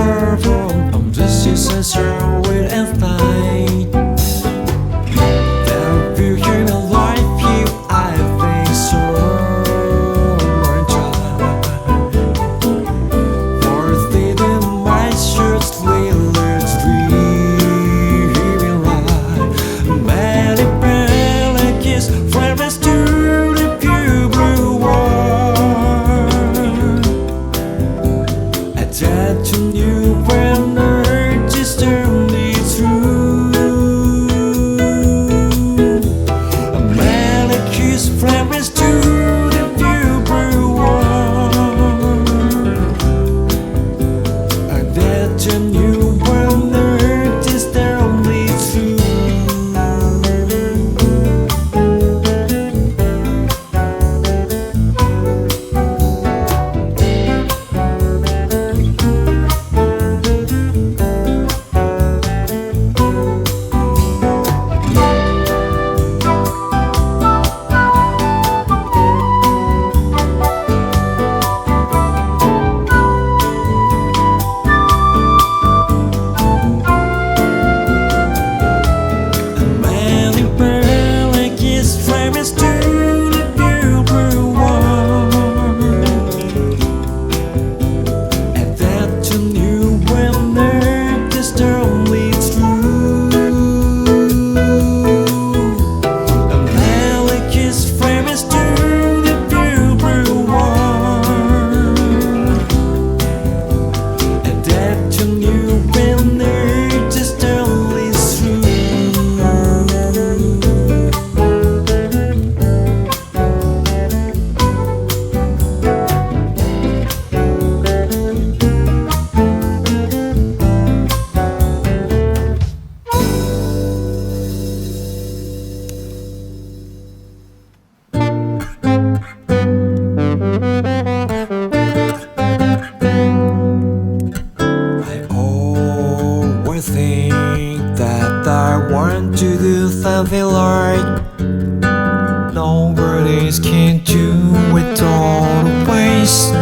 trouble. This is a struggle and fight. There will be a life you I think so much. For freedom I should live dreaming life. Many palaces, friends to the pure world. Attached to you when earth is only true. Many kiss friends to the pure world. Attached to you when earth is only true. Many palaces, friends to the pure world. Attached to you when earth is only true. Palaces, friends to the pure world. Attached to you when earth is only true. I always think that I want to do something right. Nobody's can do it always.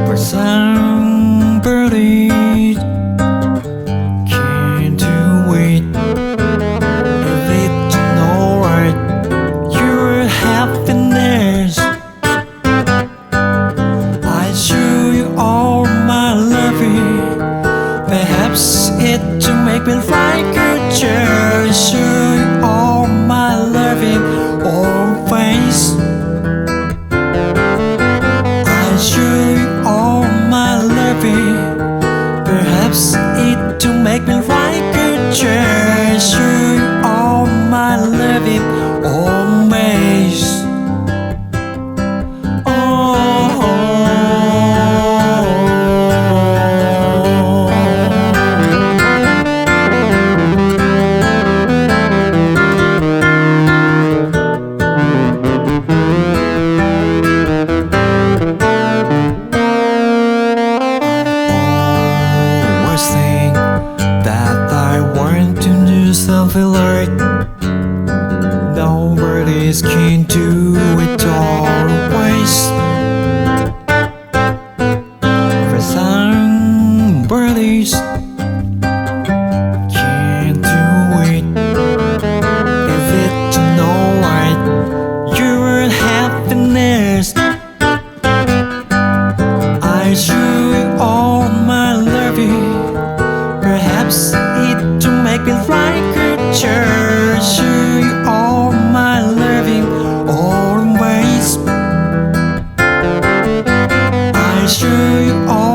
But somebody can do it. If it's alright, your happiness. I show you all my loving. Perhaps it to make me like a church. Show you all my loving always. I show you all my loving. Perhaps it to make me like a church. Show you all my loving always. Always think that I want to do something right. Nobody's can do it always. For somebody's can do it. If it's alright, your happiness. I show you all my loving. Perhaps it to make me like a church. Show you all my loving always. I show you all